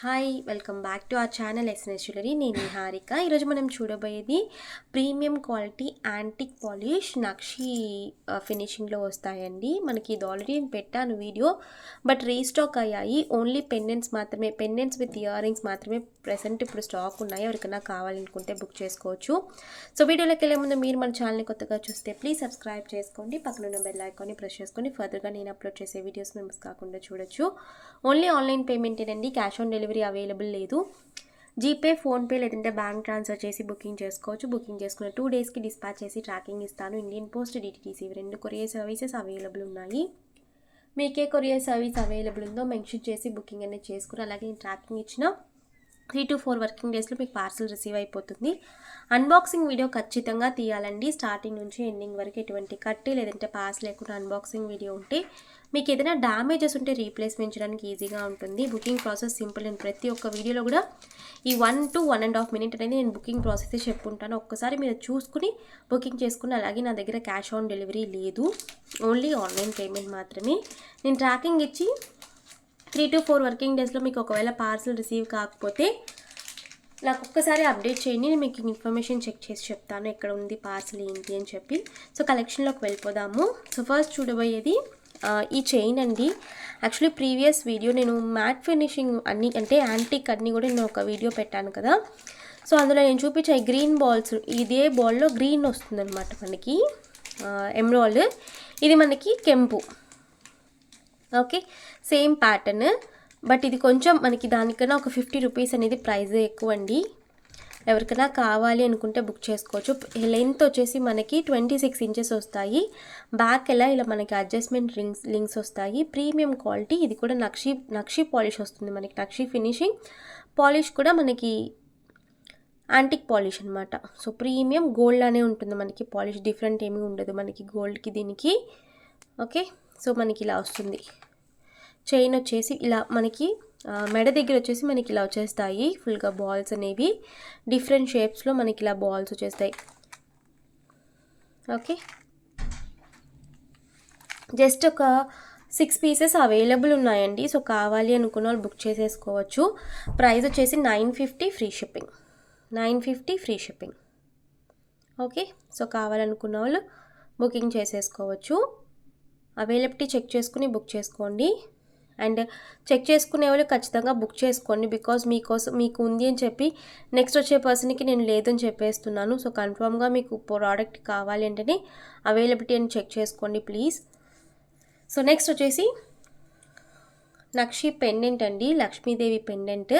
Hi welcome back to our channel SNS jewellery. నేను హారిక. ఈరోజు మనం చూడబోయేది ప్రీమియం క్వాలిటీ యాంటిక్ పాలిష్ నక్షి ఫినిషింగ్లో వస్తాయండి. మనకి ఇది ఆల్రెడీ నేను పెట్టాను వీడియో, బట్ రీస్టాక్ అయ్యాయి. ఓన్లీ పెండెంట్స్ మాత్రమే, పెండెంట్స్ విత్ ఇయర్ రింగ్స్ మాత్రమే ప్రెసెంట్ ఇప్పుడు స్టాక్ ఉన్నాయి. ఎవరికైనా కావాలనుకుంటే బుక్ చేసుకోవచ్చు. సో వీడియోలోకి వెళ్ళే ముందు మీరు మన ఛానల్ని కొత్తగా చూస్తే ప్లీజ్ సబ్స్క్రైబ్ చేసుకోండి. పక్కన ఉన్న బెల్ ఐకాన్ని ప్రెస్ చేసుకొని ఫర్దర్గా నేను అప్లోడ్ చేసే వీడియోస్ మిస్ కాకుండా చూడొచ్చు. ఓన్లీ ఆన్లైన్ పేమెంటేనండి, క్యాష్ ఆన్ డెలివరీ అవైలబుల్ లేదు. జీపే, ఫోన్పే లేదంటే బ్యాంక్ ట్రాన్స్ఫర్ చేసి బుకింగ్ చేసుకోవచ్చు. బుకింగ్ చేసుకున్న 2 డేస్కి డిస్పాచ్ చేసి ట్రాకింగ్ ఇస్తాను. Indian post, DTDC 2 courier services available ఉన్నాయి. మీకే కొరియర్ సర్వీస్ అవైలబుల్ ఉందో మెన్షన్ చేసి బుకింగ్ అనేది చేసుకుని, అలాగే ట్రాకింగ్ ఇచ్చిన 3 to 4 వర్కింగ్ డేస్లో మీకు పార్సల్ రిసీవ్ అయిపోతుంది. అన్బాక్సింగ్ వీడియో ఖచ్చితంగా తీయాలండి. స్టార్టింగ్ నుంచి ఎండింగ్ వరకు ఎటువంటి కట్టి లేదంటే పాస్ లేకుండా అన్బాక్సింగ్ వీడియో ఉంటే మీకు ఏదైనా డ్యామేజెస్ ఉంటే రీప్లేస్మెంట్ చేయడానికి ఈజీగా ఉంటుంది. Booking process simple. నేను ప్రతి ఒక్క వీడియోలో కూడా ఈ 1 to 1.5 minute అనేది నేను బుకింగ్ ప్రాసెస్ చెప్పుకుంటాను. ఒక్కసారి మీరు చూసుకుని బుకింగ్ చేసుకుని, అలాగే నా దగ్గర క్యాష్ ఆన్ డెలివరీ లేదు, ఓన్లీ ఆన్లైన్ పేమెంట్ మాత్రమే. నేను ట్రాకింగ్ ఇచ్చి 3 to 4 వర్కింగ్ డేస్లో మీకు ఒకవేళ పార్సల్ రిసీవ్ కాకపోతే నాకు ఒక్కసారి అప్డేట్ చేయండి. నేను మీకు ఇన్ఫర్మేషన్ చెక్ చేసి చెప్తాను ఎక్కడ ఉంది పార్సల్ ఏంటి అని చెప్పి. సో కలెక్షన్లోకి వెళ్ళిపోదాము. సో ఫస్ట్ చూడబోయేది ఈ చైన్ అండి. యాక్చువల్లీ ప్రీవియస్ వీడియో నేను మ్యాట్ ఫినిషింగ్ అన్నీ అంటే యాంటిక్ అన్నీ కూడా నేను ఒక వీడియో పెట్టాను కదా. సో అందులో నేను చూపించే గ్రీన్ బాల్స్, ఇదే బాల్లో గ్రీన్ వస్తుందన్నమాట మనకి ఎమ్రాల్డ్. ఇది మనకి కెంపు. ఓకే, సేమ్ ప్యాటర్న్, బట్ ఇది కొంచెం మనకి దానికన్నా ఒక 50 రూపీస్ అనేది ప్రైస్ ఎక్కువ అండి. ఎవరికైనా కావాలి అనుకుంటే బుక్ చేసుకోవచ్చు. లెంత్ వచ్చేసి మనకి 26 inches వస్తాయి. బ్యాక్ ఇలా మనకి అడ్జస్ట్మెంట్ లింక్స్ వస్తాయి. Premium quality. ఇది కూడా నక్షి పాలిష్ వస్తుంది మనకి. నక్షి ఫినిషింగ్ పాలిష్ కూడా మనకి యాంటిక్ పాలిష్ అనమాట. సో ప్రీమియం గోల్డ్ అనే ఉంటుంది మనకి పాలిష్, డిఫరెంట్ ఏమీ ఉండదు మనకి గోల్డ్కి దీనికి. ఓకే, సో మనకి ఇలా వస్తుంది. చైన్ వచ్చేసి ఇలా మనకి మెడ దగ్గర వచ్చేసి మనకి ఇలా వచ్చేస్తాయి ఫుల్గా బాల్స్ అనేవి. డిఫరెంట్ షేప్స్లో మనకి ఇలా బాల్స్ వచ్చేస్తాయి. ఓకే, జస్ట్ ఒక 6 pieces అవైలబుల్ ఉన్నాయండి. సో కావాలి అనుకున్న వాళ్ళు బుక్ చేసేసుకోవచ్చు. ప్రైస్ వచ్చేసి 950 free shipping. 950 free shipping. Okay, so కావాలనుకున్న వాళ్ళు బుకింగ్ చేసేసుకోవచ్చు. అవైలబిలిటీ చెక్ చేసుకుని బుక్ చేసుకోండి. అండ్ చెక్ చేసుకునే వాళ్ళు ఖచ్చితంగా బుక్ చేసుకోండి, బికాజ్ మీకు ఉంది అని చెప్పి నెక్స్ట్ వచ్చే పర్సన్కి నేను లేదని చెప్పేస్తున్నాను. సో కన్ఫామ్గా మీకు ప్రోడక్ట్ కావాలి అంటేనే అవైలబిలిటీ అని చెక్ చేసుకోండి ప్లీజ్. సో నెక్స్ట్ వచ్చేసి నక్షి పెండెంట్ అండి, లక్ష్మీదేవి పెండెంట్.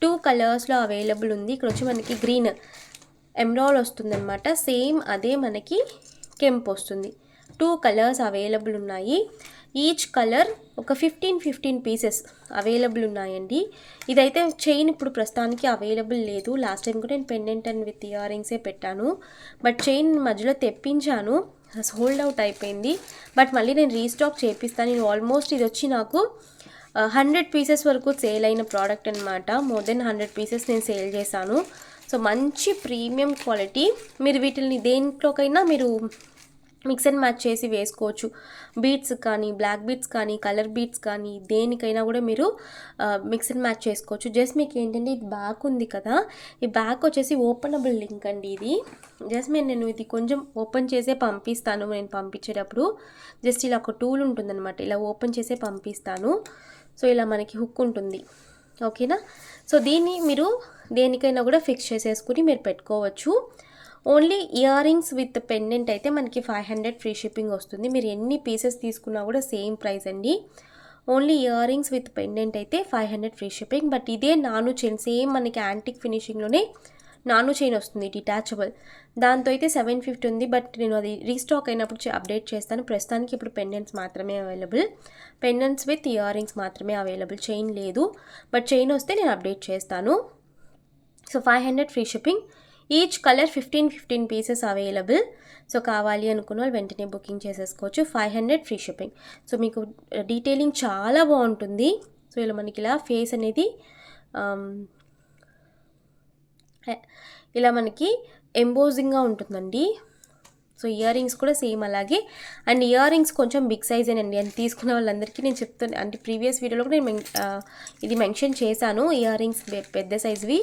2 కలర్స్లో అవైలబుల్ ఉంది. ఇక్కడ వచ్చి మనకి గ్రీన్ ఎమ్రాల్ వస్తుందన్నమాట. సేమ్ అదే మనకి కెంప్ వస్తుంది. 2 కలర్స్ అవైలబుల్ ఉన్నాయి. ఈచ్ కలర్ ఒక 15 pieces అవైలబుల్ ఉన్నాయండి. ఇదైతే చైన్ ఇప్పుడు ప్రస్తుతానికి అవైలబుల్ లేదు. లాస్ట్ టైం కూడా నేను పెండెంట్ అండ్ విత్ ఇయర్ రింగ్సే పెట్టాను, బట్ చైన్ మధ్యలో తెప్పించాను, సోల్డ్ అవుట్ అయిపోయింది. బట్ మళ్ళీ నేను రీస్టాక్ చేపిస్తాను. నేను ఆల్మోస్ట్ ఇది వచ్చి నాకు 100 pieces వరకు సేల్ అయిన ప్రోడక్ట్ అనమాట. మోర్ దెన్ 100 pieces నేను సేల్ చేశాను. సో మంచి ప్రీమియం క్వాలిటీ. మీరు వీటిని దేంట్లోకైనా మీరు మిక్స్ అండ్ మ్యాచ్ చేసి వేసుకోవచ్చు. బీట్స్ కానీ, బ్లాక్ బీట్స్ కానీ, కలర్ బీట్స్ కానీ, దేనికైనా కూడా మీరు మిక్స్ అండ్ మ్యాచ్ చేసుకోవచ్చు. జస్ట్ మీకు ఏంటంటే ఇది బ్యాక్ ఉంది కదా, ఈ బ్యాక్ వచ్చేసి ఓపెనబుల్ లింక్ అండి. ఇది జస్ట్ నేను ఇది కొంచెం ఓపెన్ చేసే పంపిస్తాను. నేను పంపించేటప్పుడు జస్ట్ ఇలా ఒక టూల్ ఉంటుందన్నమాట, ఇలా ఓపెన్ చేసే పంపిస్తాను. సో ఇలా మనకి హుక్ ఉంటుంది. ఓకేనా, సో దీన్ని మీరు దేనికైనా కూడా ఫిక్స్ చేసేసుకుని మీరు పెట్టుకోవచ్చు. Only ear rings with pendant అయితే మనకి 500 ఫ్రీ షిప్పింగ్ వస్తుంది. మీరు ఎన్ని పీసెస్ తీసుకున్నా కూడా సేమ్ ప్రైస్ అండి. Only ear rings with pendant అయితే 500 ఫ్రీ షిప్పింగ్. బట్ ఇదే నాను చైన్, సేమ్ మనకి యాంటిక్ ఫినిషింగ్లోనే నాను చైన్ వస్తుంది డిటాచబుల్. దాంతో అయితే 750 ఉంది, బట్ నేను అది రీస్టాక్ అయినప్పుడు అప్డేట్ చేస్తాను. ప్రస్తుతానికి ఇప్పుడు పెండెంట్స్ మాత్రమే available. Pendants with ear rings మాత్రమే అవైలబుల్, చైన్ లేదు. బట్ చైన్ వస్తే నేను అప్డేట్ చేస్తాను. So 500 free shipping. Each colour 15 pieces available. So కావాలి అనుకున్న వాళ్ళు వెంటనే బుకింగ్ చేసేసుకోవచ్చు. 500 ఫ్రీ షిప్పింగ్. సో మీకు డీటెయిలింగ్ చాలా బాగుంటుంది. సో ఇలా మనకి ఇలా ఫేస్ అనేది ఇలా మనకి ఎంబోజింగ్గా ఉంటుందండి. సో ఇయర్ రింగ్స్ కూడా సేమ్ అలాగే. అండ్ ఇయర్ రింగ్స్ కొంచెం బిగ్ సైజేనండి. అని తీసుకున్న వాళ్ళందరికీ నేను చెప్తాను, అంటే ప్రీవియస్ వీడియోలో కూడా నేను ఇది మెన్షన్ చేశాను, ఇయర్ రింగ్స్ పెద్ద సైజ్వి.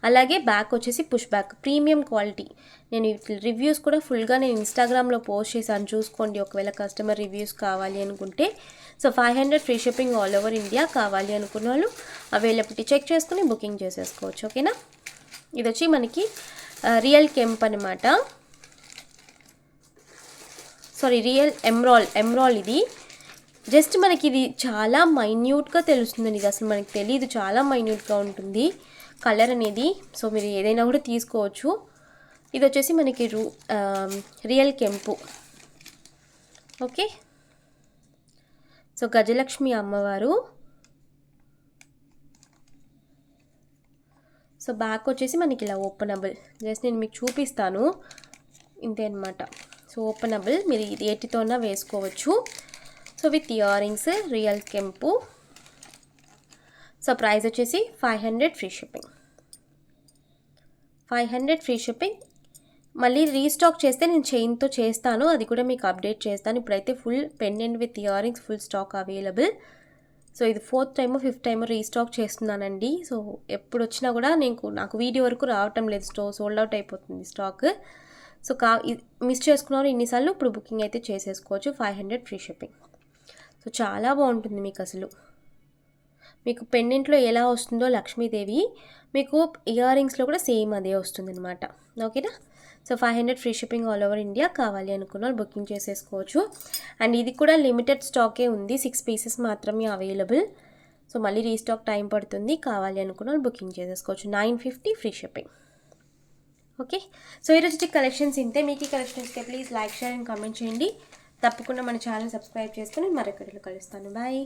అలాగే బ్యాక్ వచ్చేసి పుష్ బ్యాక్ ప్రీమియం క్వాలిటీ. నేను రివ్యూస్ కూడా ఫుల్గా నేను ఇన్స్టాగ్రామ్లో పోస్ట్ చేశాను, చూసుకోండి ఒకవేళ కస్టమర్ రివ్యూస్ కావాలి అనుకుంటే. So 500 free shipping all over India. కావాలి అనుకున్న వాళ్ళు అవైలబిలిటీ చెక్ చేసుకుని బుకింగ్ చేసేసుకోవచ్చు. ఓకేనా. ఇది వచ్చి మనకి రియల్ కెంప్ అనమాట, సారీ రియల్ ఎమ్రాల్. ఇది జస్ట్ మనకి ఇది చాలా మైన్యూట్గా తెలుస్తుందండి, ఇది అసలు మనకి తెలియదు, చాలా మైన్యూట్గా ఉంటుంది కలర్ అనేది. సో మీరు ఏదైనా కూడా తీసుకోవచ్చు. ఇది వచ్చేసి మనకి రియల్ కెంపు. ఓకే. సో గజలక్ష్మి అమ్మవారు. సో బ్యాక్ వచ్చేసి మనకి ఇలా ఓపెనబుల్, జస్ట్ నేను మీకు చూపిస్తాను, ఇంతే అనమాట. సో ఓపెనబుల్, మీరు ఇది ఏటితోనా వేసుకోవచ్చు. So with ear rings, real కెంపు. సో ప్రైస్ వచ్చేసి 500 ఫ్రీ షిప్పింగ్. 500 free shipping. మళ్ళీ రీస్టాక్ చేస్తే నేను చైన్తో చేస్తాను, అది కూడా మీకు అప్డేట్ చేస్తాను. ఇప్పుడైతే full pendant with ear rings full stock available. So ఇది 4th టైమో 5th టైమో రీస్టాక్ చేస్తున్నానండి. సో ఎప్పుడు వచ్చినా కూడా నాకు వీడియో వరకు రావటం లేదు, సోల్డ్ అవుట్ అయిపోతుంది స్టాక్. సో మిస్ చేసుకున్నారు ఇన్నిసార్లు, ఇప్పుడు బుకింగ్ అయితే చేసేసుకోవచ్చు. 500 ఫ్రీ షిప్పింగ్. సో చాలా బాగుంటుంది మీకు అసలు. మీకు పెండెంట్లో ఎలా వస్తుందో లక్ష్మీదేవి, మీకు ఇయర్ రింగ్స్లో కూడా సేమ్ అదే వస్తుంది అనమాట. ఓకేనా. So 500 free shipping all over India. కావాలి అనుకున్న వాళ్ళు బుకింగ్ చేసేసుకోవచ్చు. అండ్ ఇది కూడా లిమిటెడ్ స్టాకే ఉంది, 6 పీసెస్ మాత్రమే అవైలబుల్. సో మళ్ళీ రీస్టాక్ టైం పడుతుంది. కావాలి అనుకున్న వాళ్ళు బుకింగ్ చేసేసుకోవచ్చు. 950 ఫ్రీ షిప్పింగ్. ఓకే. సో ఈరోజు కలెక్షన్స్ ఇంతే. మీకు ఈ కలెక్షన్స్కి please like, share and comment చేయండి. తప్పకుండా మన ఛానల్ సబ్స్క్రైబ్ చేసుకొని మరొకటిలో కలుస్తాను. బాయ్.